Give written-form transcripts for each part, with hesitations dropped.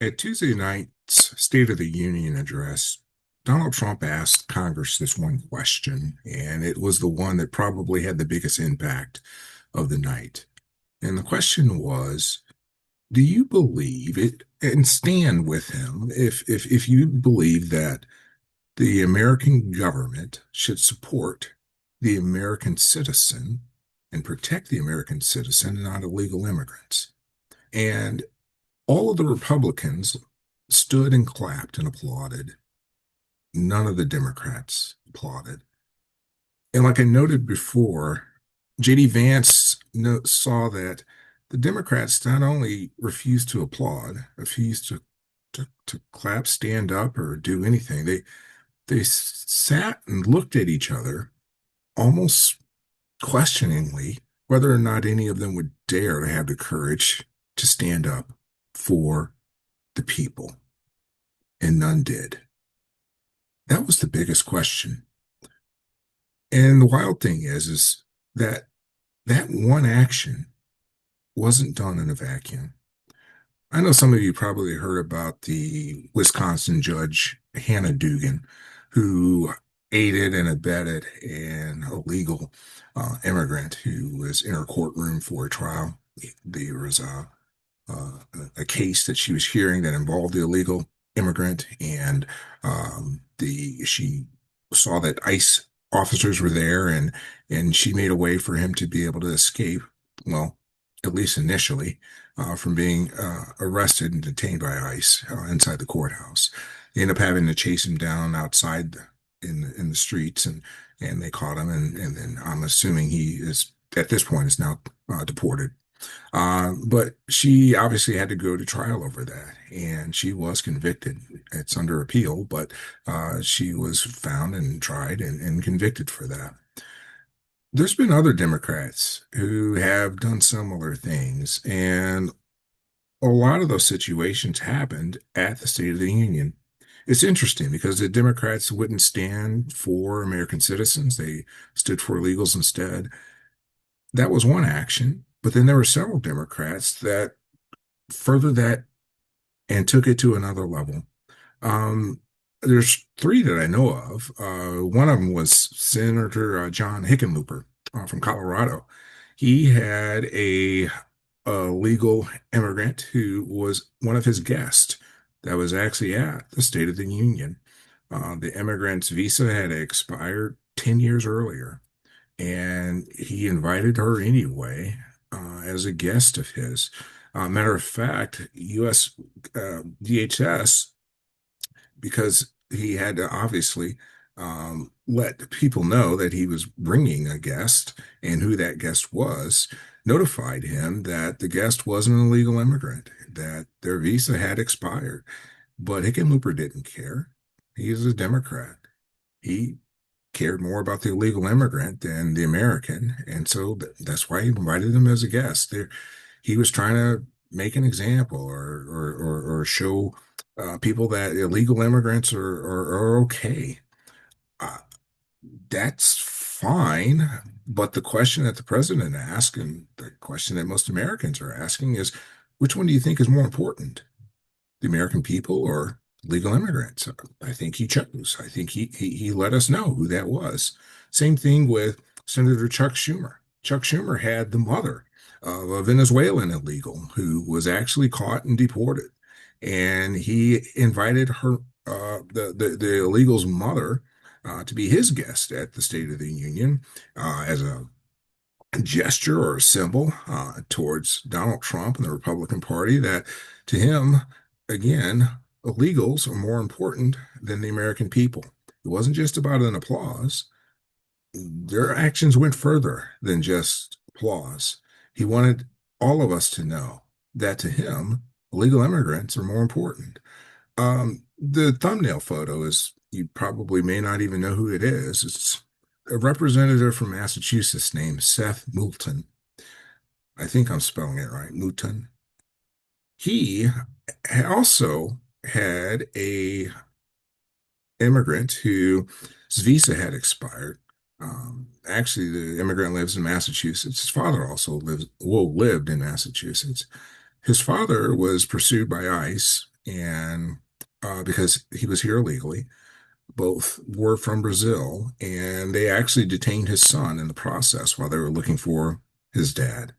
At Tuesday night's State of the Union address, Donald Trump asked Congress this one question, and it was the one that probably had the biggest impact of the night. And the question was, do you believe it, and stand with him if you believe that the American government should support the American citizen and protect the American citizen and not illegal immigrants? And all of the Republicans stood and clapped and applauded. None of the Democrats applauded. And like I noted before, J.D. Vance saw that the Democrats not only refused to applaud, refused to clap, stand up, or do anything. They sat and looked at each other almost questioningly whether or not any of them would dare to have the courage to stand up for the people, and none did. That was the biggest question. And the wild thing is that that one action wasn't done in a vacuum. I know some of you probably heard about the Wisconsin judge, Hannah Dugan, who aided and abetted an illegal immigrant who was in her courtroom for a trial. There was a case that she was hearing that involved the illegal immigrant, and she saw that ICE officers were there, and she made a way for him to be able to escape. Well, at least initially, from being arrested and detained by ICE inside the courthouse. They ended up having to chase him down outside in the streets, and they caught him, and then I'm assuming he is at this point is now deported. But she obviously had to go to trial over that, and she was convicted. It's under appeal, but she was found and tried and convicted for that. There's been other Democrats who have done similar things, and a lot of those situations happened at the State of the Union. It's interesting because the Democrats wouldn't stand for American citizens. They stood for illegals instead. That was one action. But then there were several Democrats that furthered that and took it to another level. Um, there's three that I know of. One of them was Senator John Hickenlooper from Colorado. He had a legal immigrant who was one of his guests that was actually at the State of the Union. The immigrant's visa had expired 10 years earlier, and he invited her anyway as a guest of his. Matter of fact, U.S. DHS, because he had to obviously let people know that he was bringing a guest and who that guest was, notified him that the guest wasn't an illegal immigrant, that their visa had expired. But Hickenlooper didn't care. He is a Democrat. He cared more about the illegal immigrant than the American, and so that's why he invited him as a guest. There, he was trying to make an example or show people that illegal immigrants are okay. Uh, that's fine, but the question that the president asked, and the question that most Americans are asking, is which one do you think is more important, the American people or legal immigrants? I think he chose. I think he let us know who that was. Same thing with Senator Chuck Schumer. Chuck Schumer had the mother of a Venezuelan illegal who was actually caught and deported, and he invited her, the illegal's mother, to be his guest at the State of the Union as a gesture or a symbol towards Donald Trump and the Republican Party that to him, again, illegals are more important than the American people. It wasn't just about an applause. Their actions went further than just applause. He wanted all of us to know that to him, illegal immigrants are more important. The thumbnail photo is, you probably may not even know who it is. It's a representative from Massachusetts named Seth Moulton. I think I'm spelling it right, Moulton. He also had a immigrant whose visa had expired. Actually, the immigrant lives in Massachusetts. His father also lived in Massachusetts. His father was pursued by ICE and because he was here illegally. Both were from Brazil, and they actually detained his son in the process while they were looking for his dad.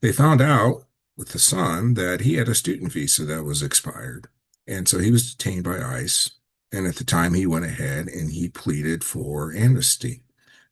They found out with the son that he had a student visa that was expired. And so he was detained by ICE. And at the time, he went ahead and he pleaded for amnesty.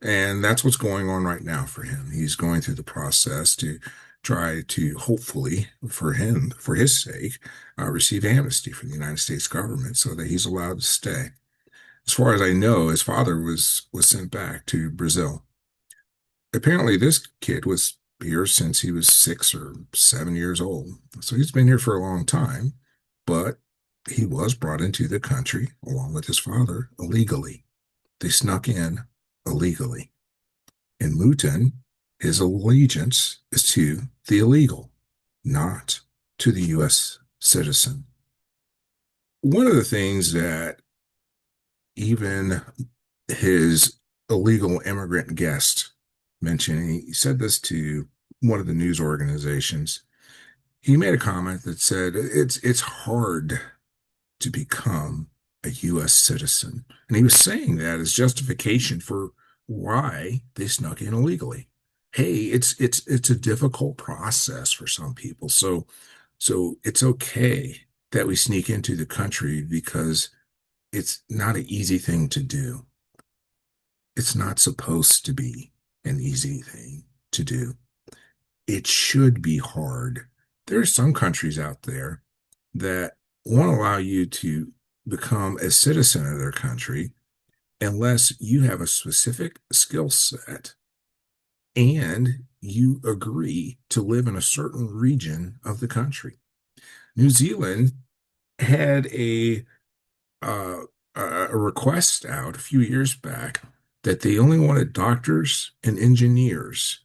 And that's what's going on right now for him. He's going through the process to try to hopefully, for him, for his sake, receive amnesty from the United States government so that he's allowed to stay. As far as I know, his father was sent back to Brazil. Apparently this kid was here since he was 6 or 7 years old. So he's been here for a long time, but he was brought into the country along with his father illegally. They snuck in illegally. In Moulton, his allegiance is to the illegal, not to the U.S. citizen. One of the things that even his illegal immigrant guest mentioned, he said this to one of the news organizations. He made a comment that said it's hard to become a U.S. citizen. And he was saying that as justification for why they snuck in illegally. Hey, it's a difficult process for some people. So it's okay that we sneak into the country because it's not an easy thing to do. It's not supposed to be an easy thing to do. It should be hard. There are some countries out there that won't allow you to become a citizen of their country unless you have a specific skill set and you agree to live in a certain region of the country. New Zealand had uh, a request out a few years back that they only wanted doctors and engineers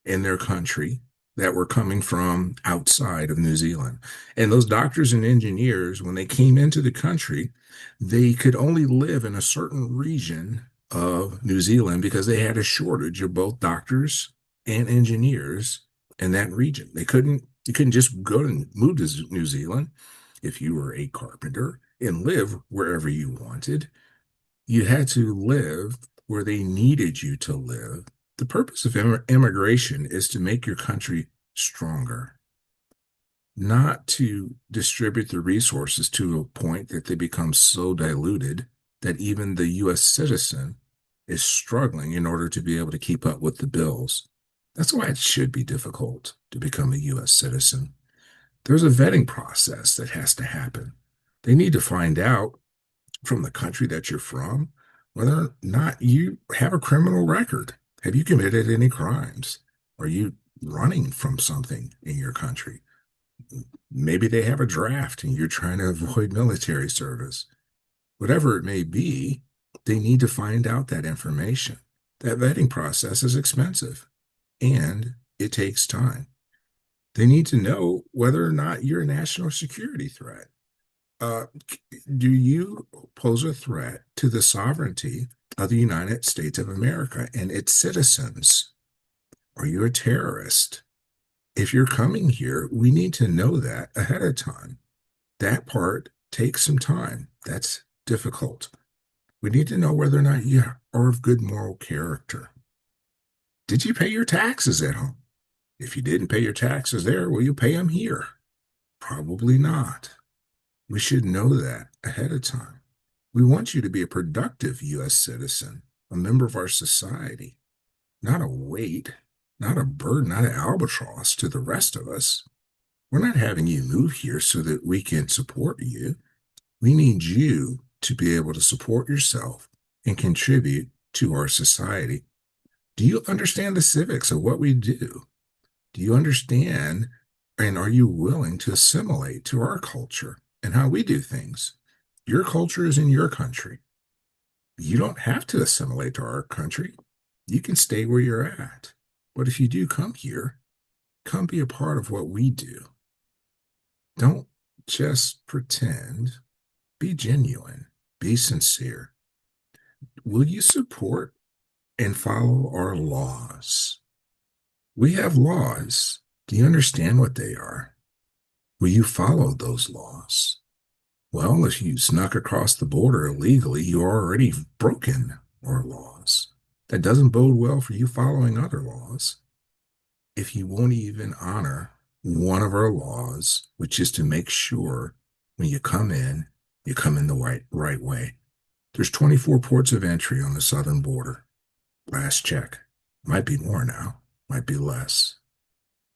in their country that were coming from outside of New Zealand. And those doctors and engineers, when they came into the country, they could only live in a certain region of New Zealand because they had a shortage of both doctors and engineers in that region. You couldn't just go and move to New Zealand if you were a carpenter and live wherever you wanted. You had to live where they needed you to live. The purpose of immigration is to make your country stronger, not to distribute the resources to a point that they become so diluted that even the U.S. citizen is struggling in order to be able to keep up with the bills. That's why it should be difficult to become a U.S. citizen. There's a vetting process that has to happen. They need to find out from the country that you're from whether or not you have a criminal record. Have you committed any crimes? Are you running from something in your country? Maybe they have a draft and you're trying to avoid military service. Whatever it may be, they need to find out that information. That vetting process is expensive and it takes time. They need to know whether or not you're a national security threat. Uh, do you pose a threat to the sovereignty of the United States of America and its citizens? Are you a terrorist? If you're coming here, we need to know that ahead of time. That part takes some time. That's difficult. We need to know whether or not you are of good moral character. Did you pay your taxes at home? If you didn't pay your taxes there, will you pay them here? Probably not. We should know that ahead of time. We want you to be a productive U.S. citizen, a member of our society, not a weight, not a burden, not an albatross to the rest of us. We're not having you move here so that we can support you. We need you to be able to support yourself and contribute to our society. Do you understand the civics of what we do? Do you understand and are you willing to assimilate to our culture and how we do things? Your culture is in your country. You don't have to assimilate to our country. You can stay where you're at. But if you do come here, come be a part of what we do. Don't just pretend. Be genuine. Be sincere. Will you support and follow our laws? We have laws. Do you understand what they are? Will you follow those laws? Well, if you snuck across the border illegally, you already broken our laws. That doesn't bode well for you following other laws. If you won't even honor one of our laws, which is to make sure when you come in the right way. There's 24 ports of entry on the southern border. Last check. Might be more now, might be less.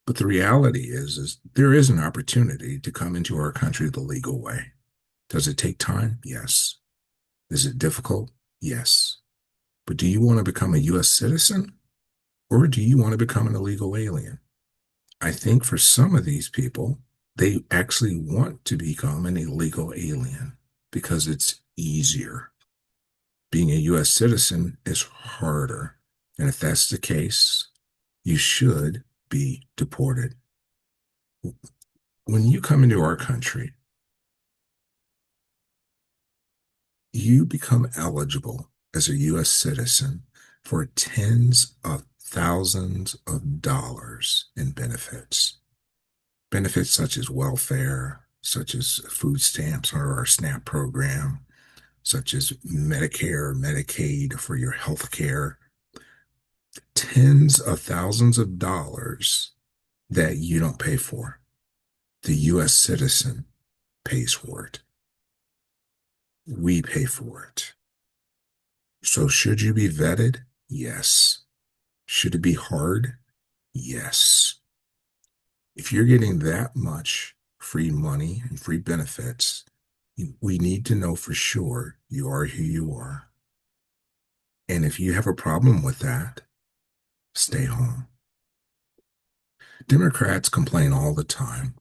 But the reality is there is an opportunity to come into our country the legal way. Does it take time? Yes. Is it difficult? Yes. But do you want to become a U.S. citizen or do you want to become an illegal alien? I think for some of these people, they actually want to become an illegal alien because it's easier. Being a U.S. citizen is harder. And if that's the case, you should be deported. When you come into our country, you become eligible as a U.S. citizen for tens of thousands of dollars in benefits. Benefits such as welfare, such as food stamps or our SNAP program, such as Medicare, Medicaid for your health care, tens of thousands of dollars that you don't pay for. The U.S. citizen pays for it. We pay for it. So should you be vetted? Yes. Should it be hard? Yes. If you're getting that much free money and free benefits, we need to know for sure you are who you are. And if you have a problem with that, stay home. Democrats complain all the time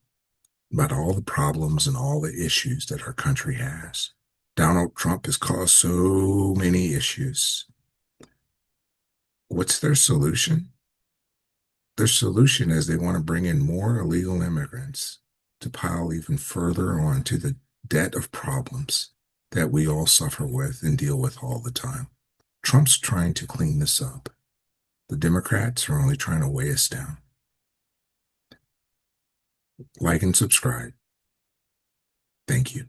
about all the problems and all the issues that our country has. Donald Trump has caused so many issues. What's their solution? Their solution is they want to bring in more illegal immigrants to pile even further onto the debt of problems that we all suffer with and deal with all the time. Trump's trying to clean this up. The Democrats are only trying to weigh us down. Like and subscribe. Thank you.